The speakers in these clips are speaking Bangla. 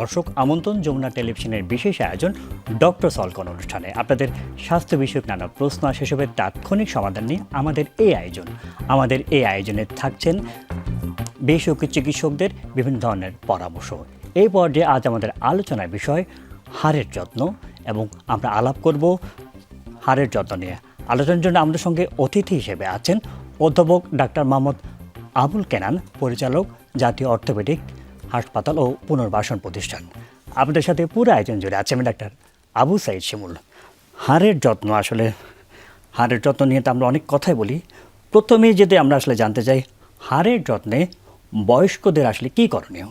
দর্শক, আমন্ত্রণ যমুনা টেলিভিশনের বিশেষ আয়োজন ডক্টর সলকন অনুষ্ঠানে। আপনাদের স্বাস্থ্য বিষয়ক নানা প্রশ্ন আর সেসবের তাৎক্ষণিক সমাধান নিয়ে আমাদের এই আয়োজন। আমাদের এই আয়োজনে থাকছেন বেসরকারি চিকিৎসকদের বিভিন্ন ধরনের পরামর্শ। এই পর্যায়ে আজ আমাদের আলোচনার বিষয় হাড়ের যত্ন, এবং আমরা আলাপ করব হাড়ের যত্ন নিয়ে। আলোচনার জন্য আমাদের সঙ্গে অতিথি হিসেবে আছেন অধ্যাপক ডাক্তার মোহাম্মদ আবুল কেনান, পরিচালক, জাতীয় অর্থোপেডিক হাসপাতাল ও পুনর্বাসন প্রতিষ্ঠান। আপনাদের সাথে পুরো আয়োজন জুড়ে আছে আমি ডাক্তার আবু সাইদ শিমুল। হাড়ের যত্ন, আসলে হাড়ের যত্ন নিয়ে তো আমরা অনেক কথাই বলি। প্রথমেই যদি আমরা আসলে জানতে চাই, হাড়ের যত্নে বয়স্কদের আসলে কী করণীয়?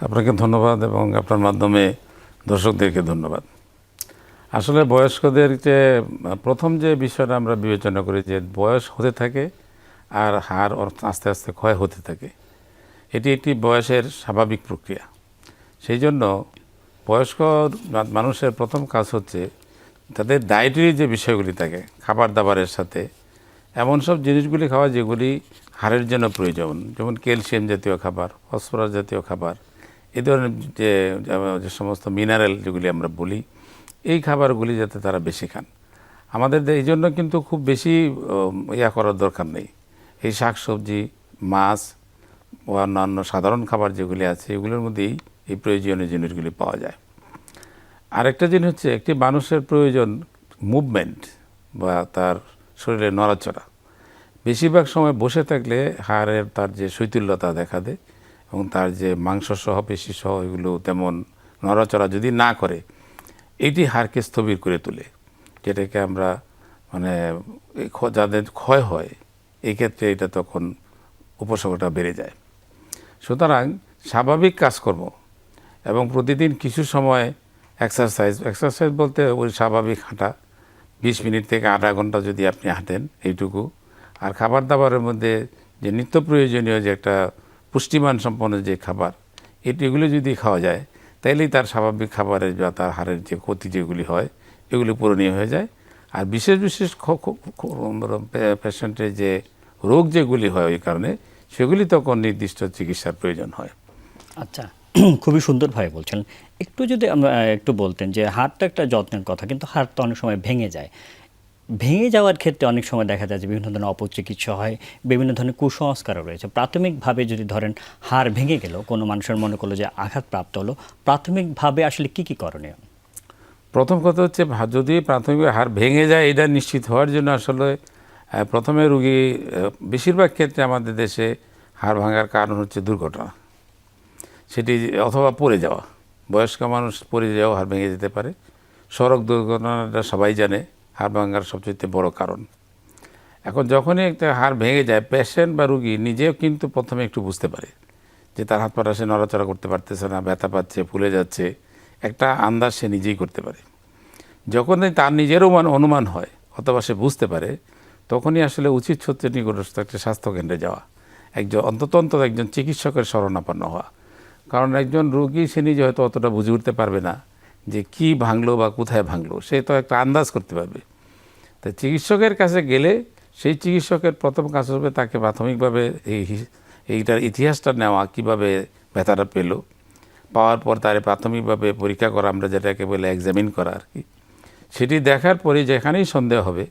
আপনাকে ধন্যবাদ এবং আপনার মাধ্যমে দর্শকদেরকে ধন্যবাদ। আসলে বয়স্কদের যে প্রথম যে বিষয়টা আমরা বিবেচনা করি, যে বয়স হতে থাকে আর হাড় আস্তে আস্তে ক্ষয় হতে থাকে, এটি একটি বয়সের স্বাভাবিক প্রক্রিয়া। সেই জন্য বয়স্ক মানুষের প্রথম কাজ হচ্ছে তাদের ডায়েটারি যে বিষয়গুলি থাকে, খাবার দাবারের সাথে এমন সব জিনিসগুলি খাওয়া যেগুলি হাড়ের জন্য প্রয়োজন, যেমন ক্যালসিয়াম জাতীয় খাবার, ফসফরাস জাতীয় খাবার, এই ধরনের যে সমস্ত মিনারেল যেগুলি আমরা বলি, এই খাবারগুলি যাতে তারা বেশি খান। আমাদের এই জন্য কিন্তু খুব বেশি করার দরকার নেই। এই শাকসবজি, মাছ ও অন্যান্য সাধারণ খাবার যেগুলি আছে, এগুলোর মধ্যেই এই প্রয়োজনীয় জিনিসগুলি পাওয়া যায়। আরেকটা জিনিস হচ্ছে, একটি মানুষের প্রয়োজন মুভমেন্ট বা তার শরীরে নড়াচড়া। বেশিরভাগ সময় বসে থাকলে হাড়ের তার যে শৈথিল্যতা দেখা দেয় এবং তার যে মাংসসহ পেশিসহ এগুলো তেমন নড়াচড়া যদি না করে, এটি হাড়কে স্থবির করে তোলে, যেটাকে আমরা যাদের ক্ষয় হয় এই ক্ষেত্রে এটা তখন উপসর্গটা বেড়ে যায়। সুতরাং স্বাভাবিক কাজকর্ম এবং প্রতিদিন কিছু সময় এক্সারসাইজ বলতে ওই স্বাভাবিক হাঁটা, 20 মিনিট থেকে আধা ঘন্টা যদি আপনি হাঁটেন, এইটুকু। আর খাবার দাবারের মধ্যে যে নিত্য প্রয়োজনীয় যে একটা পুষ্টিমান সম্পন্ন যে খাবার, এগুলো যদি খাওয়া যায়, তাইলেই তার স্বাভাবিক খাবারের বা তার হাড়ের যে ক্ষতি যেগুলি হয় এগুলি পূরণীয় হয়ে যায়। আর বিশেষ পেশেন্টের যে রোগ যেগুলি হয় ওই কারণে, সেগুলি তখন নির্দিষ্ট চিকিৎসার প্রয়োজন হয়। আচ্ছা, খুবই সুন্দরভাবে বলছেন। একটু যদি আমরা একটু বলতেন যে হাড়টা একটা যত্নের কথা, কিন্তু হাড় তো অনেক সময় ভেঙে যায়। ভেঙে যাওয়ার ক্ষেত্রে অনেক সময় দেখা যায় যে বিভিন্ন ধরনের অপচিকিৎসা হয়, বিভিন্ন ধরনের কুসংস্কারও রয়েছে। প্রাথমিকভাবে যদি ধরেন হাড় ভেঙে গেল, কোনো মানুষের মনে করলো যে আঘাতপ্রাপ্ত হলো, প্রাথমিকভাবে আসলে কী করণীয়? প্রথম কথা হচ্ছে, যদি প্রাথমিক হাড় ভেঙে যায় এটা নিশ্চিত হওয়ার জন্য আসলে প্রথমে রুগী, বেশিরভাগ ক্ষেত্রে আমাদের দেশে হাড় ভাঙার কারণ হচ্ছে দুর্ঘটনা, সেটি অথবা পড়ে যাওয়া। বয়স্ক মানুষ পড়ে যাওয়া হাড় ভেঙে যেতে পারে। সড়ক দুর্ঘটনাটা সবাই জানে হাড় ভাঙার সবচেয়ে বড় কারণ। এখন যখনই একটা হাড় ভেঙে যায়, পেশেন্ট বা রুগী নিজেও কিন্তু প্রথমে একটু বুঝতে পারে যে তার হাত পাটা সে নড়াচড়া করতে পারতেছে না, ব্যথা পাচ্ছে, ফুলে যাচ্ছে, একটা আন্দাজ সে নিজেই করতে পারে। যখনই তার নিজেরও অনুমান হয় অথবা সে বুঝতে পারে, তখনই আসলে উচিত হচ্ছে নিকটস্থ একটা স্বাস্থ্যকেন্দ্রে যাওয়া, অন্তত একজন চিকিৎসকের শরণাপন্ন হওয়া। কারণ একজন রোগী সে নিজে হয়তো অতটা বুঝে উঠতে পারবে না যে কি ভাঙলো বা কোথায় ভাঙলো, সে তো একটা আন্দাজ করতে পারবে। তাই চিকিৎসকের কাছে গেলে সেই চিকিৎসকের প্রথম কাজ হবে তাকে প্রাথমিকভাবে এইটার ইতিহাসটা নেওয়া, কিভাবে ব্যথাটা পেল, পাওয়ার পর তার প্রাথমিকভাবে পরীক্ষা করা, আমরা যেটাকে বলে এক্সামিন করা আর কি। সেটি দেখার পরে যেখানেই সন্দেহ হবে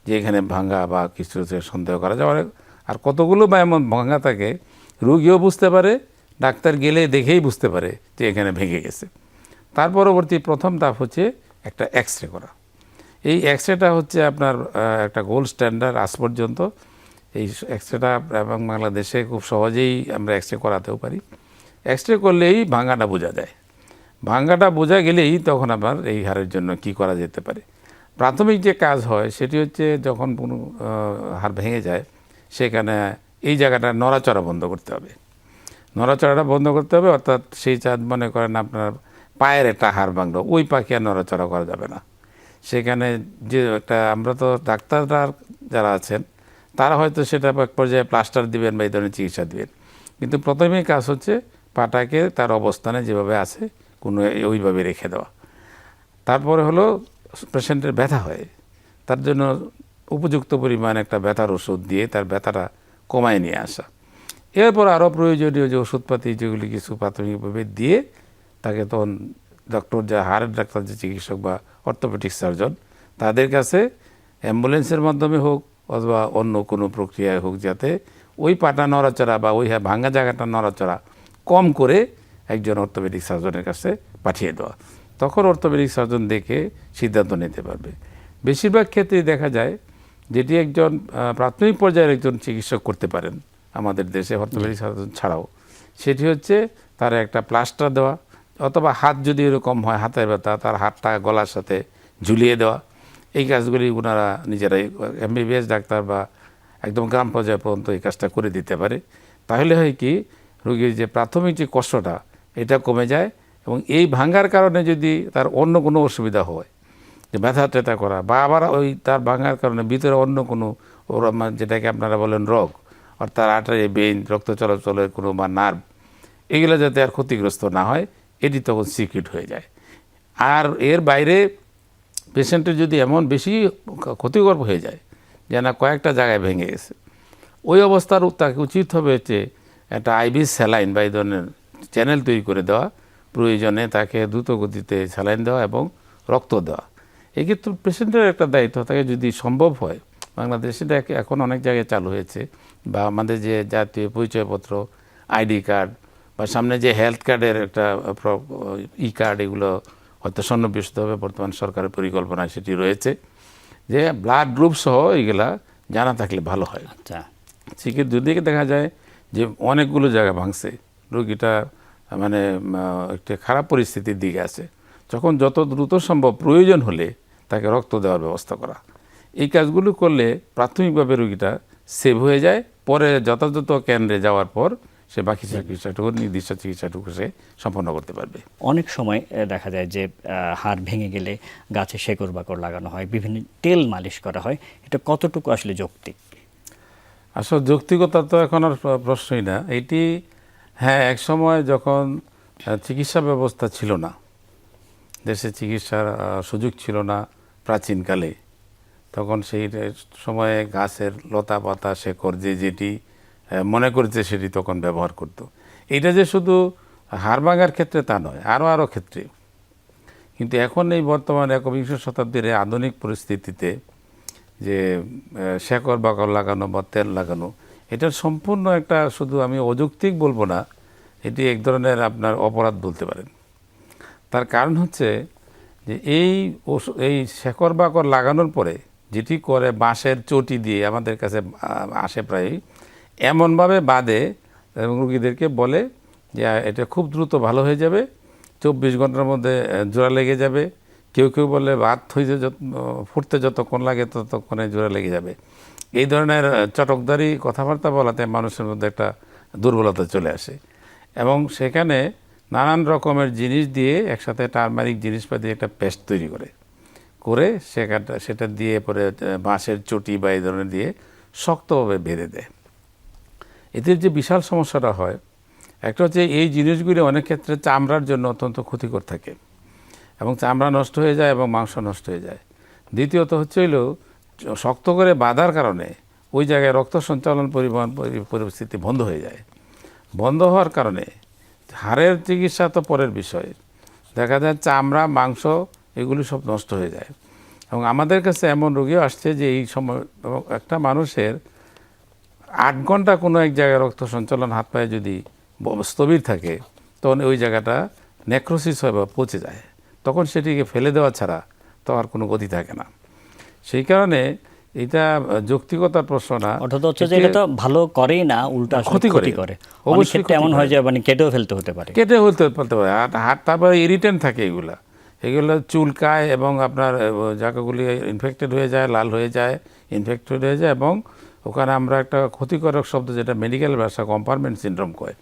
যে এখানে ভাঙা বা কিছু সন্দেহ করা যাওয়ার, আর কতগুলো বা এমন ভাঙা থাকে রুগীও বুঝতে পারে, ডাক্তার গেলে দেখেই বুঝতে পারে যে এখানে ভেঙে গেছে। তার পরবর্তী প্রথম ধাপ হচ্ছে একটা এক্সরে করা। এই এক্সরেটা হচ্ছে আপনার একটা গোল্ড স্ট্যান্ডার্ড আজ পর্যন্ত। এই এক্সরেটা এবং বাংলাদেশে খুব সহজেই আমরা এক্সরে করাতেও পারি। এক্সরে করলেই ভাঙাটা বোঝা যায়। ভাঙাটা বোঝা গেলেই তখন আবার এই হাড়ের জন্য কি করা যেতে পারে। প্রাথমিক যে কাজ হয় সেটি হচ্ছে, যখন কোনো হাড় ভেঙে যায় সেখানে এই জায়গাটা নড়াচড়া বন্ধ করতে হবে। নড়াচড়াটা বন্ধ করতে হবে, অর্থাৎ সেই চাঁদ মনে করেন আপনার পায়ের একটা হাড় ভাঙলো, ওই পাখি আর নড়াচড়া করা যাবে না। সেখানে যে একটা, আমরা তো ডাক্তাররা যারা আছেন তারা হয়তো সেটা এক পর্যায়ে প্লাস্টার দিবেন বা এই ধরনের চিকিৎসা দিবেন, কিন্তু প্রথমেই কাজ হচ্ছে পাটাকে তার অবস্থানে যেভাবে আছে কোনো ওইভাবে রেখে দেওয়া। তারপরে হলো পেশেন্টের ব্যথা হয়, তার জন্য উপযুক্ত পরিমাণ একটা ব্যথার ওষুধ দিয়ে তার ব্যথাটা কমায় নিয়ে আসা। এরপর আরও প্রয়োজনীয় যে ওষুধপাতি যেগুলি কিছু প্রাথমিকভাবে দিয়ে তাকে তখন ডক্টর, যে হাড়ের ডাক্তার, যে চিকিৎসক বা অর্থোপেডিক সার্জন, তাদের কাছে অ্যাম্বুলেন্সের মাধ্যমে হোক অথবা অন্য কোনো প্রক্রিয়ায় হোক, যাতে ওই পাটা নড়াচড়া বা ওই ভাঙা জায়গাটা নড়াচড়া কম করে একজন অর্থোপেডিক সার্জনের কাছে পাঠিয়ে দেওয়া। তখন অর্থোপেডিক সার্জন দেখে সিদ্ধান্ত নিতে পারবে। বেশিরভাগ ক্ষেত্রেই দেখা যায় যেটি একজন প্রাথমিক পর্যায়ের একজন চিকিৎসক করতে পারেন আমাদের দেশে অর্থোপেডিক সার্জন ছাড়াও, সেটি হচ্ছে তার একটা প্লাস্টার দেওয়া, অথবা হাত যদি এরকম হয়, হাতের ব্যথা, তার হাতটা গলার সাথে ঝুলিয়ে দেওয়া। এই কাজগুলি ওনারা নিজেরাই, এমবিবিএস ডাক্তার বা একদম গ্রাম পর্যায় পর্যন্ত এই কাজটা করে দিতে পারে। তাহলে হয় কি, রোগীর যে প্রাথমিক যে কষ্টটা এটা কমে যায়। এবং এই ভাঙার কারণে যদি তার অন্য কোনো অসুবিধা হয়, যে ব্যথা ট্যাথা করা, বা আবার ওই তার ভাঙার কারণে ভিতরে অন্য কোনো যেটাকে আপনারা বলেন রোগ, অর্থাৎ আর্টারি, ভেইন, রক্ত চলাচলের কোনো বা নার্ভ, এগুলো যাতে আর ক্ষতিগ্রস্ত না হয়, এটি তখন সিকিউর হয়ে যায়। আর এর বাইরে পেশেন্টের যদি এমন বেশি ক্ষতিকর হয়ে যায় যে না কয়েকটা জায়গায় ভেঙে গেছে, ওই অবস্থার তাকে উচিত হবে যে একটা আইভি স্যালাইন বা এই ধরনের চ্যানেল তৈরি করে দেওয়া, প্রয়োজনে তাকে দ্রুত গতিতে স্যালাইন দেওয়া এবং রক্ত দেওয়া। এক্ষেত্রে পেশেন্টের একটা দায়িত্ব থাকে, যদি সম্ভব হয়, বাংলাদেশে এখন অনেক জায়গায় চালু হয়েছে, বা আমাদের যে জাতীয় পরিচয়পত্র, আইডি কার্ড, বা সামনে যে হেলথ কার্ডের একটা ই কার্ড, এগুলো হয়তো সন্নিবেশিত হবে, বর্তমান সরকারের পরিকল্পনায় সেটি রয়েছে, যে ব্লাড গ্রুপ সহ এগুলা জানা থাকলে ভালো হয়। আচ্ছা, সেক্ষেত্রে যদি দেখা যায় যে অনেকগুলো জায়গা ভাঙছে, রোগীটা মানে একটা খারাপ পরিস্থিতির দিকে আছে, তখন যত দ্রুত সম্ভব প্রয়োজন হলে তাকে রক্ত দেওয়ার ব্যবস্থা করা। এই কাজগুলো করলে প্রাথমিকভাবে রোগীটা সেভ হয়ে যায়, পরে যথাযথ কেন্দ্রে যাওয়ার পর সে বাকি চিকিৎসাটুকু, নির্দিষ্ট চিকিৎসাটুকু সে সম্পন্ন করতে পারবে। অনেক সময় দেখা যায় যে হাড় ভেঙে গেলে গাছে শেকড় বাকড় লাগানো হয়, বিভিন্ন তেল মালিশ করা হয়, এটা কতটুকু আসলে যৌক্তিক? আসলে যৌক্তিকতা তো এখন আর প্রশ্নই না এটি। হ্যাঁ, এক সময় যখন চিকিৎসা ব্যবস্থা ছিল না, দেশে চিকিৎসার সুযোগ ছিল না প্রাচীনকালে, তখন সেই সময়ে গাছের লতা পাতা শেকড় যেটি মনে করেছে সেটি তখন ব্যবহার করত। এইটা যে শুধু হাড় ভাঙার ক্ষেত্রে তা নয়, আরও ক্ষেত্রে। কিন্তু এখন এই বর্তমান একবিংশ শতাব্দীর আধুনিক পরিস্থিতিতে যে শেকড় বাকড় লাগানো বা তেল লাগানো, এটার সম্পূর্ণ একটা, শুধু আমি অযৌক্তিক বলবো না, এটি এক ধরনের আপনার অপরাধ বলতে পারেন। তার কারণ হচ্ছে যে এই শেকড় বাকড় লাগানোর পরে যেটি করে, বাঁশের চটি দিয়ে আমাদের কাছে আসে প্রায়, এমনভাবে বাঁধে এবং রুগীদেরকে বলে যে এটা খুব দ্রুত ভালো হয়ে যাবে, 24 ঘন্টার মধ্যে জোড়া লেগে যাবে। কেউ কেউ বলে ভাত হইতে ফুটতে যতক্ষণ লাগে ততক্ষণে জোড়া লেগে যাবে। এই ধরনের চটকদারি কথাবার্তা বলাতে মানুষের মধ্যে একটা দুর্বলতা চলে আসে, এবং সেখানে নানান রকমের জিনিস দিয়ে একসাথে টারমারিক জিনিসপাতি একটা পেস্ট তৈরি করে সেটা দিয়ে পরে বাঁশের চটি বা এই ধরনের দিয়ে শক্তভাবে বেঁধে দেয়। এতে যে বিশাল সমস্যাটা হয়, একটা হচ্ছে এই জিনিসগুলি অনেক ক্ষেত্রে চামড়ার জন্য অত্যন্ত ক্ষতিকর থাকে, এবং চামড়া নষ্ট হয়ে যায় এবং মাংস নষ্ট হয়ে যায়। দ্বিতীয়ত হচ্ছে হলো, শক্ত করে বাঁধার কারণে ওই জায়গায় রক্ত সঞ্চালন পরিস্থিতি বন্ধ হয়ে যায়। বন্ধ হওয়ার কারণে হাড়ের চিকিৎসা তো পরের বিষয়, দেখা যায় চামড়া, মাংস এগুলি সব নষ্ট হয়ে যায়। এবং আমাদের কাছে এমন রোগীও আসছে যে এই সময় একটা মানুষের 8 ঘন্টা কোনো এক জায়গায় রক্ত সঞ্চালন হাত পায়ে যদি স্থবির থাকে, তখন ওই জায়গাটা নেক্রোসিস হয় বা পচে যায়, তখন সেটিকে ফেলে দেওয়া ছাড়া তো আর কোনো গতি থাকে না। সেই কারণে এটা যৌক্তিকতার প্রশ্ন না, অর্থাৎ হচ্ছে যে এটা তো ভালো করেই না, উল্টা ক্ষতি করে। অনেক ক্ষেত্রে এমন হয় যে মানে কেটেও ফেলতে হতে পারে। আর হাত তারপরে ইরিটেন্ট থাকে, এগুলো চুলকায় এবং আপনার জায়গাগুলি ইনফেক্টেড হয়ে যায়, লাল হয়ে যায়, ইনফেক্টেড হয়ে যায়, এবং ওখানে আমরা একটা ক্ষতিকারক শব্দ যেটা মেডিকেল ভাষা কম্পার্টমেন্ট সিনড্রোম কয়,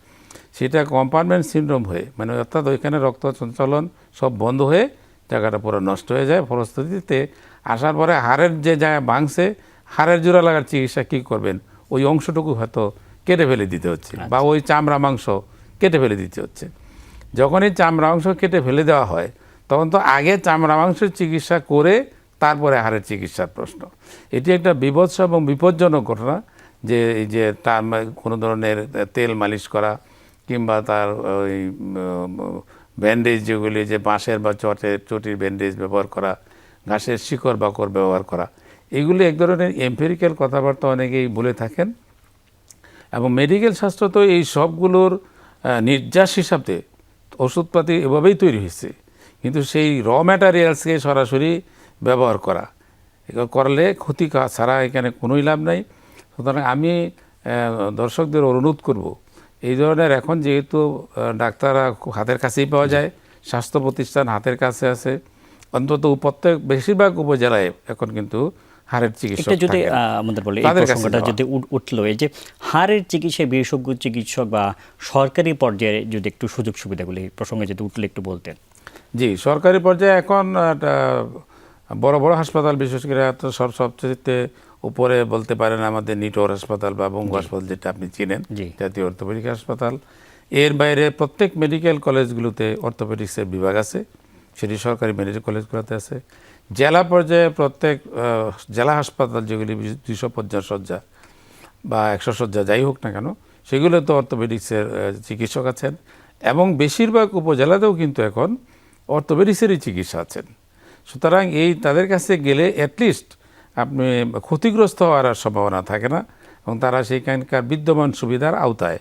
সেটা কম্পার্টমেন্ট সিনড্রোম হয়ে, মানে অর্থাৎ ওইখানে রক্ত সঞ্চালন সব বন্ধ হয়ে জায়গাটা পুরো নষ্ট হয়ে যায়। ফলশ্রুতিতে আসার পরে হাড়ের যে জায়গায় ভাঙছে, হাড়ের জোড়া লাগার চিকিৎসা কী করবেন, ওই অংশটুকু হয়তো কেটে ফেলে দিতে হচ্ছে, বা ওই চামড়া মাংস কেটে ফেলে দিতে হচ্ছে। যখন এই চামড়া মাংস কেটে ফেলে দেওয়া হয়, তখন তো আগে চামড়া মাংসের চিকিৎসা করে তারপরে হাড়ের চিকিৎসার প্রশ্ন। এটি একটা বিভৎস এবং বিপজ্জনক ঘটনা, যে তার কোনো ধরনের তেল মালিশ করা কিংবা তার ওই ব্যান্ডেজ যেগুলি যে বাঁশের বা চটির ব্যান্ডেজ ব্যবহার করা, ঘাসের শিকড় বাকড় ব্যবহার করা, এগুলি এক ধরনের এম্পিরিক্যাল কথাবার্তা অনেকেই বলে থাকেন। এবং মেডিকেল শাস্ত্র তো এই সবগুলোর নির্যাস হিসাবে ওষুধপাতি এভাবেই তৈরি হয়েছে, কিন্তু সেই র ম্যাটারিয়ালসকে সরাসরি ব্যবহার করা, এগুলো করলে ক্ষতি ছাড়া এখানে কোনোই লাভ নাই। সুতরাং আমি দর্শকদের অনুরোধ করব, এই ধরনের এখন যেহেতু ডাক্তাররা হাতের কাছেই পাওয়া যায়, স্বাস্থ্য প্রতিষ্ঠান হাতের কাছে আছে, অন্তত প্রত্যেক বেশিরভাগ উপজেলায় এখন কিন্তু হাড়ের চিকিৎসক এটা যদি থাকেন। আমাদের বলে এই তাদের কাছে প্রসঙ্গটা যাওয়া। যদি উঠলো, এই যে হাড়ের চিকিৎসায় বিশেষজ্ঞ চিকিৎসক বা সরকারি পর্যায়ে যদি একটু সুযোগ সুবিধাগুলি এই প্রসঙ্গে যদি উঠলে একটু বলতেন। জি, সরকারি পর্যায়ে এখন বড় বড় হাসপাতাল, বিশেষ করে সবচেয়ে উপরে বলতে পারেন আমাদের নিটোর হাসপাতাল বা বঙ্গ হাসপাতাল, যেটা আপনি চিনেন, জি। জাতীয় অর্থোপেডিক হাসপাতাল। এর বাইরে প্রত্যেক মেডিকেল কলেজগুলোতে অর্থোপেডিক্সের বিভাগ আছে, সেটি সরকারি মেডিকেল কলেজগুলোতে আছে। জেলা পর্যায়ে প্রত্যেক জেলা হাসপাতাল যেগুলি 250 শয্যা বা 100 শয্যা যাই হোক না কেন, সেগুলোতে অর্থোপেডিক্সের চিকিৎসক আছেন। এবং বেশিরভাগ উপজেলাতেও কিন্তু এখন অর্থোপেডিক্সেরই চিকিৎসা আছেন। সুতরাং এই তাদের কাছে গেলে অ্যাটলিস্ট আপনি ক্ষতিগ্রস্ত হওয়ার আর সম্ভাবনা থাকে না, এবং তারা সেইখানকার বিদ্যমান সুবিধার আওতায়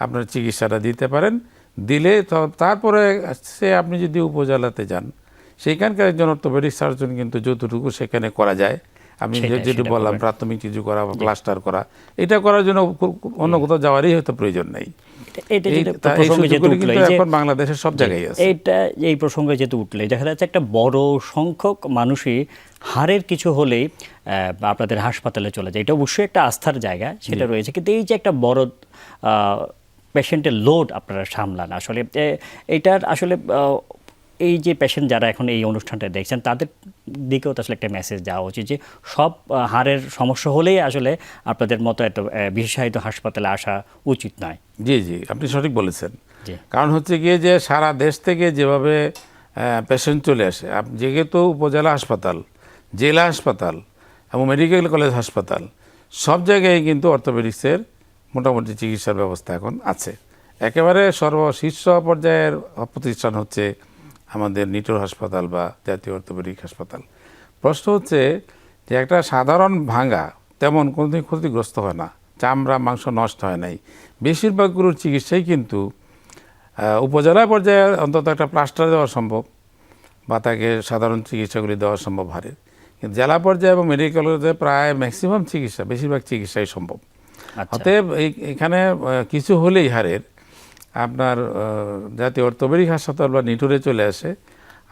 আপনার চিকিৎসাটা দিতে পারেন। দিলে তারপরে সে আপনি যদি উপজেলাতে যান, সেইখানকার একজন অর্থোপেডিক সার্জন কিন্তু যতটুকু সেখানে করা যায়, আমি যেটি বললাম প্রাথমিক কিছু করা বা প্লাস্টার করা, এটা করার জন্য অন্য কোথাও যাওয়ারই হয়তো প্রয়োজন নেই। এখন বাংলাদেশের সব জায়গায় আছে। এই প্রসঙ্গে যেহেতু উঠলে দেখা যাচ্ছে একটা বড় সংখ্যক মানুষই হাড়ের কিছু হলেই আপনাদের হাসপাতালে চলে যায়, এটা অবশ্যই একটা আস্থার জায়গা, সেটা রয়েছে। কিন্তু এই যে একটা বড় পেশেন্টের লোড আপনারা সামলান, আসলে এইটার আসলে এই যে পেশেন্ট যারা এখন এই অনুষ্ঠানটা দেখছেন তাদের দিকেও তো আসলে একটা মেসেজ দেওয়া উচিত যে সব হাড়ের সমস্যা হলেই আসলে আপনাদের মতো এত বিশেষায়িত হাসপাতালে আসা উচিত নয়। জি জি, আপনি সঠিক বলেছেন। কারণ হচ্ছে গিয়ে যে সারা দেশ থেকে যেভাবে পেশেন্ট চলে আসে, যেহেতু উপজেলা হাসপাতাল, জেলা হাসপাতাল এবং মেডিকেল কলেজ হাসপাতাল সব জায়গায় কিন্তু অর্থোপেডিক্সের মোটামুটি চিকিৎসার ব্যবস্থা এখন আছে। একেবারে সর্বশীর্ষ পর্যায়ের প্রতিষ্ঠান হচ্ছে আমাদের নিটোর হাসপাতাল বা জাতীয় অর্থোপেডিক হাসপাতাল। প্রশ্ন হচ্ছে যে একটা সাধারণ ভাঙা তেমন কোনোদিন ক্ষতিগ্রস্ত হয় না, চামড়া মাংস নষ্ট হয় নাই, বেশিরভাগগুলোর চিকিৎসাই কিন্তু উপজেলা পর্যায়ে অন্তত একটা প্লাস্টার দেওয়া সম্ভব বা তাকে সাধারণ চিকিৎসাগুলি দেওয়া সম্ভব হাড়ের। কিন্তু জেলা পর্যায়ে এবং মেডিকেল কলেজে প্রায় ম্যাক্সিমাম চিকিৎসা, বেশিরভাগ চিকিৎসাই সম্ভব। অতএব এখানে কিছু হলেই হাড়ের আপনার জাতীয় অর্থোপেডিক হাসপাতাল বা নিটোরে চলে আসে।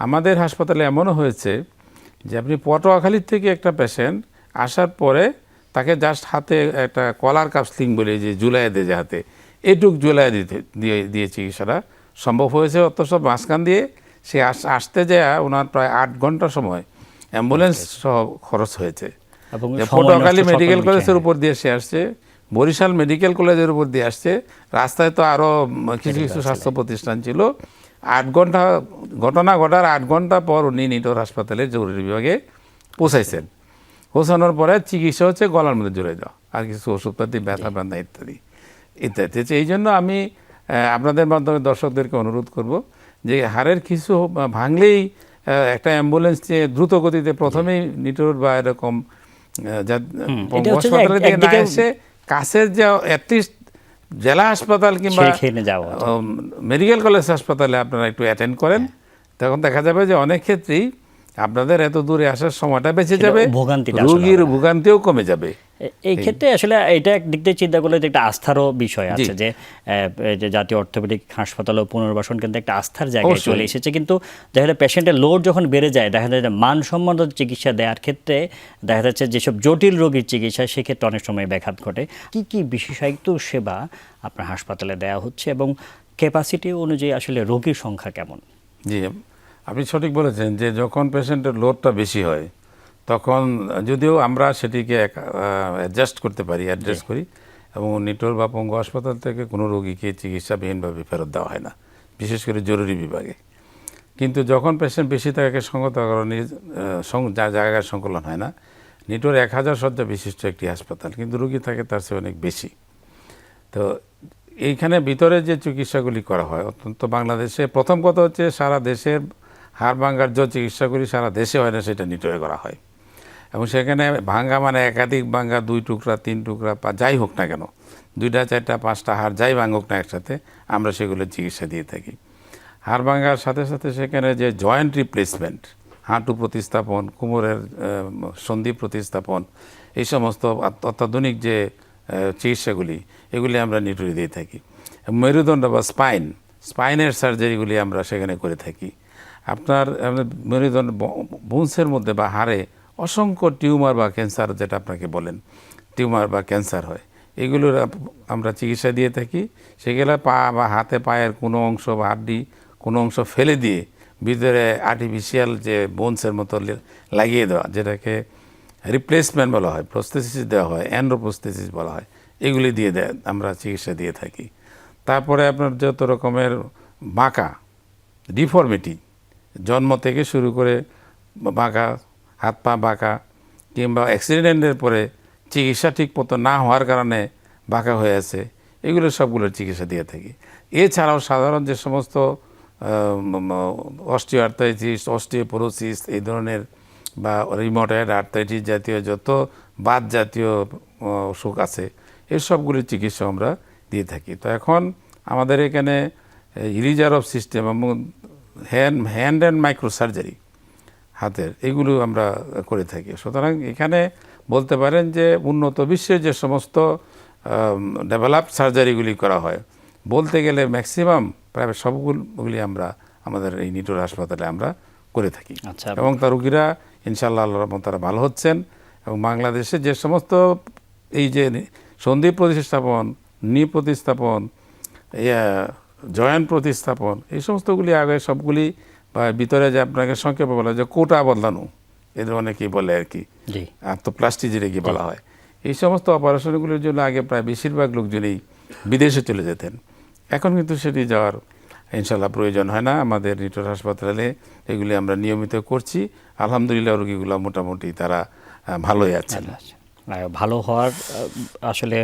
আমাদের হাসপাতালে এমনও হয়েছে যে আপনি পটুয়াখালীর থেকে একটা পেশেন্ট আসার পরে তাকে জাস্ট হাতে একটা কলার কাপ স্লিং বলে যে জুলাই দিয়ে যে হাতে, এটুক জুলাই দিয়ে চিকিৎসাটা সম্ভব হয়েছে। অথচ মাঝখান দিয়ে সে আসতে যায় ওনার প্রায় 8 ঘন্টা সময় অ্যাম্বুলেন্স সহ খরচ হয়েছে। পটুয়াখালী মেডিকেল কলেজের উপর দিয়ে সে আসছে, বরিশাল মেডিকেল কলেজের উপর দিয়ে আসছে, রাস্তায় তো আরও কিছু কিছু স্বাস্থ্য প্রতিষ্ঠান ছিল। 8 ঘন্টা ঘটনা ঘটার 8 ঘন্টা পর উনি নিটোর হাসপাতালের জরুরি বিভাগে পৌঁছাইছেন। পৌঁছানোর পরে চিকিৎসা হচ্ছে গলার মধ্যে জুড়ে দেওয়া, আর কিছু ওষুধপাতি, ব্যথা ব্যথা ইত্যাদি ইত্যাদি। এই জন্য আমি আপনাদের মাধ্যমে দর্শকদেরকে অনুরোধ করব যে হাড়ের কিছু ভাঙলেই একটা অ্যাম্বুলেন্স নিয়ে দ্রুত গতিতে প্রথমেই নিটোর বা এরকম হাসপাতালের দিকে না এসে কাছের যে অ্যাটলিস্ট জেলা হাসপাতাল কিংবা মেডিকেল কলেজ হাসপাতালে আপনারা একটু অ্যাটেন্ড করেন, তখন দেখা যাবে যে অনেক ক্ষেত্রেই আপনাদের এত দূরে আসার সময়টা বেঁচে যাবে, রোগীর ভোগান্তিও কমে যাবে। এই ক্ষেত্রে আসলে এটা একদিক দিয়ে চিন্তা করলে একটা আস্থারও বিষয় আছে যে জাতীয় অর্থোপেডিক হাসপাতাল ও পুনর্বাসন কিন্তু একটা আস্থার জায়গায় চলে এসেছে। কিন্তু দেখা যায় পেশেন্টের লোড যখন বেড়ে যায়, দেখা যায় যে মানসম্মত চিকিৎসা দেওয়ার ক্ষেত্রে দেখা যাচ্ছে যেসব জটিল রোগীর চিকিৎসা সেক্ষেত্রে অনেক সময় ব্যাঘাত ঘটে। কি কি বিশেষায়িত সেবা আপনার হাসপাতালে দেওয়া হচ্ছে এবং ক্যাপাসিটি অনুযায়ী আসলে রোগীর সংখ্যা কেমন? জি, আপনি সঠিক বলেছেন যে যখন পেশেন্টের লোডটা বেশি হয় তখন যদিও আমরা সেটিকে অ্যাডজাস্ট করতে পারি, অ্যাড্রেস করি, এবং নিটোর বা পঙ্গু হাসপাতাল থেকে কোনো রোগীকে চিকিৎসাবিহীনভাবে ফেরত দেওয়া হয় না, বিশেষ করে জরুরি বিভাগে। কিন্তু যখন পেশেন্ট বেশি থাকে সঙ্গত কারণে জায়গায় সংকলন হয় না। নিটোর 1000 শয্যা বিশিষ্ট একটি হাসপাতাল, কিন্তু রোগী থাকে তার চেয়ে অনেক বেশি। তো এইখানে ভিতরে যে চিকিৎসাগুলি করা হয় অত্যন্ত বাংলাদেশে প্রথম কথা হচ্ছে সারা দেশের হাড় ভাঙ্গার যে চিকিৎসাগুলি সারা দেশে হয় না সেটা নিটোরে করা হয় এবং সেখানে ভাঙ্গা মানে একাধিক ভাঙ্গা 2 টুকরা 3 টুকরা যাই হোক না কেন 2টা 4টা 5টা হাড় যাই ভাঙুক না একসাথে আমরা সেগুলো চিকিৎসা দিয়ে থাকি। হাড় ভাঙ্গার সাথে সাথে সেখানে যে জয়েন্ট রিপ্লেসমেন্ট, হাঁটু প্রতিস্থাপন, কোমরের সন্ধি প্রতিস্থাপন, এই সমস্ত অত্যাধুনিক যে চিকিৎসাগুলি এগুলি আমরা নিটোরে দিয়ে থাকি। মেরুদণ্ড বা স্পাইনের সার্জারিগুলি আমরা সেখানে করে থাকি। আপনার মেরুদণ্ড বোনসের মধ্যে বা হাড়ে অসংখ্য টিউমার বা ক্যান্সার, যেটা আপনাকে বলেন টিউমার বা ক্যান্সার হয়, এগুলোর আমরা চিকিৎসা দিয়ে থাকি। সেগুলো পা বা হাতে পায়ের কোনো অংশ বা হাড্ডি কোনো অংশ ফেলে দিয়ে ভিতরে আর্টিফিশিয়াল যে বোনসের মতো লাগিয়ে দেওয়া, যেটাকে রিপ্লেসমেন্ট বলা হয়, প্রস্থেসিস দেওয়া হয়, অ্যান্ড্রোপ্রস্থেসিস বলা হয়, এগুলি দিয়ে আমরা চিকিৎসা দিয়ে থাকি। তারপরে আপনার যত রকমের বাঁকা ডিফর্মিটি, জন্ম থেকে শুরু করে বাঁকা, হাত পা বাঁকা, কিংবা অ্যাক্সিডেন্টের পরে চিকিৎসা ঠিক মতো না হওয়ার কারণে বাঁকা হয়ে আছে, এগুলো সবগুলোর চিকিৎসা দিয়ে থাকি। এছাড়াও সাধারণ যে সমস্ত অস্টিওআর্থ্রাইটিস, অস্টিওপোরোসিস এই ধরনের বা রিউমাটয়েড আর্থ্রাইটিস জাতীয় যত বাত জাতীয় অসুখ আছে এই সবগুলির চিকিৎসা আমরা দিয়ে থাকি। তো এখন আমাদের এখানে ইরিজার অফ সিস্টেম এবং হ্যান্ড অ্যান্ড মাইক্রো সার্জারি হাতের, এগুলো আমরা করে থাকি। সুতরাং এখানে বলতে পারেন যে উন্নত বিশ্বের যে সমস্ত ডেভেলপ সার্জারিগুলি করা হয়, বলতে গেলে ম্যাক্সিমাম প্রায় সবগুলি আমরা আমাদের এই নিটোর হাসপাতালে আমরা করে থাকি। আচ্ছা। এবং তার রোগীরা ইনশাআল্লাহ আল্লাহর রহমতে তারা ভালো হচ্ছেন। এবং বাংলাদেশে যে সমস্ত এই যে সন্ধি প্রতিস্থাপন, নি প্রতিস্থাপন, জয়েন্ট প্রতিস্থাপন, এই সমস্তগুলি আগে সবগুলি বা ভিতরে যে আপনাকে সংক্ষেপে বলা হয় যে কোটা বদলানো, এদের অনেকেই বলে আর কি, আর্থ্রোপ্লাস্টি যেটাকে বলা হয়, এই সমস্ত অপারেশনগুলির জন্য আগে প্রায় বেশিরভাগ লোকজনই বিদেশে চলে যেতেন। এখন কিন্তু সেটি যাওয়ার ইনশাল্লাহ প্রয়োজন হয় না। আমাদের নিটোর হাসপাতালে এগুলি আমরা নিয়মিত করছি। আলহামদুলিল্লাহ রোগীগুলো মোটামুটি তারা ভালোই আছেন। ভালো হওয়ার আসলে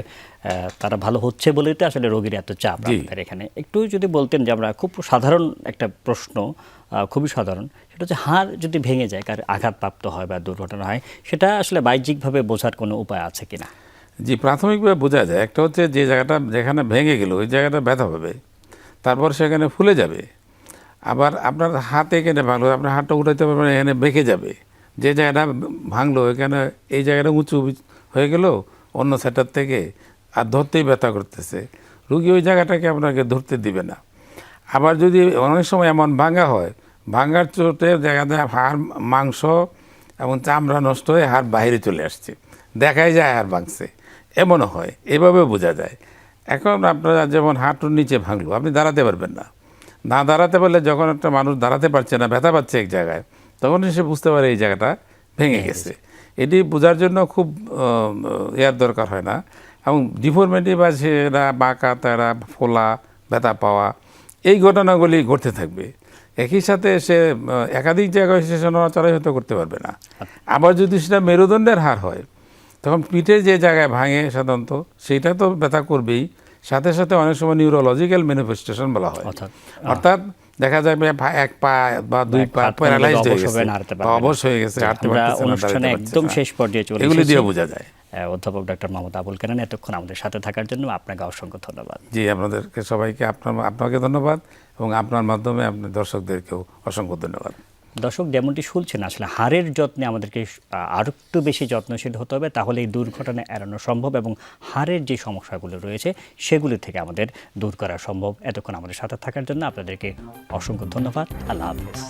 তারা ভালো হচ্ছে বলেই তো আসলে রোগীর এত চাপ আপনাদের এখানে। একটু যদি বলতেন যে আমরা খুব সাধারণ একটা প্রশ্ন, খুবই সাধারণ, সেটা হচ্ছে হাড় যদি ভেঙে যায়, কার আঘাতপ্রাপ্ত হয় বা দুর্ঘটনা হয়, সেটা আসলে বাহ্যিকভাবে বোঝার কোনো উপায় আছে কিনা? জি, প্রাথমিকভাবে বোঝা যায়। একটা হচ্ছে যে জায়গাটা যেখানে ভেঙে গেল ওই জায়গাটা ব্যথা পাবে, তারপর সেখানে ফুলে যাবে। আবার আপনার হাতে এখানে ভাঙলো, আপনার হাতটা উঠাইতে পারবেন, এখানে বেঁকে যাবে। যে জায়গাটা ভাঙলো এখানে এই জায়গাটা উঁচু হয়ে গেল অন্য সেটার থেকে, আর ধরতেই ব্যথা করতেছে, রুগী ওই জায়গাটাকে আপনাকে ধরতে দিবে না। আবার যদি অনেক সময় এমন ভাঙা হয়, ভাঙার চোটে জায়গাতে হাড়, মাংস এবং চামড়া নষ্ট হয়ে হাড় বাইরে চলে আসছে, দেখাই যায় হাড় ভাঙছে, এমনও হয়। এভাবে বোঝা যায়। এখন আপনারা যেমন হাঁটুর নিচে ভাঙলো, আপনি দাঁড়াতে পারবেন না, না দাঁড়াতে পারলে যখন একটা মানুষ দাঁড়াতে পারছে না, ব্যথা পাচ্ছে এক জায়গায়, তখন সে বুঝতে পারে এই জায়গাটা ভেঙে গেছে। এটি বোঝার জন্য খুব ইয়ার দরকার হয় না। এবং ডিফর্মিটি বা সেরা বাঁকা তেড়া, ফোলা, ব্যথা পাওয়া, এই ঘটনাগুলি ঘটতে থাকবে। একই সাথে সে একাধিক জায়গায় সে নড়াচড়াই হয়তো করতে পারবে না। আবার যদি সেটা মেরুদণ্ডের হাড় হয়, তখন পিঠের যে জায়গায় ভাঙে সাধারণত সেইটা তো ব্যথা করবেই, সাথে সাথে অনেক সময় নিউরোলজিক্যাল ম্যানিফেস্টেশন বলা হয়। অর্থাৎ দেখা যাবে এক পা বা 2 পা প্যারালাইজড হয়ে গেছে, অবশ হয়ে গেছে, হাঁটতে পারতেছে না, দাঁড়াতে একদম শেষ পর্যায়ে চলে এগুলি দিয়ে বোঝা যায়। অধ্যাপক ডক্টর মোহাম্মদ আবুল কেনান, এতক্ষণ আমাদের সাথে থাকার জন্য আপনাকে অসংখ্য ধন্যবাদ। জি, আপনাদেরকে সবাইকে আপনাকে ধন্যবাদ এবং আপনার মাধ্যমে আপনার দর্শকদেরকেও অসংখ্য ধন্যবাদ। দর্শক, যেমনটি শুনছেন, আসলে হাড়ের যত্নে আমাদেরকে আরও একটু বেশি যত্নশীল হতে হবে, তাহলে এই দুর্ঘটনা এড়ানো সম্ভব এবং হাড়ের যে সমস্যাগুলো রয়েছে সেগুলি থেকে আমাদের দূর করা সম্ভব। এতক্ষণ আমাদের সাথে থাকার জন্য আপনাদেরকে অসংখ্য ধন্যবাদ। আল্লাহ হাফেজ।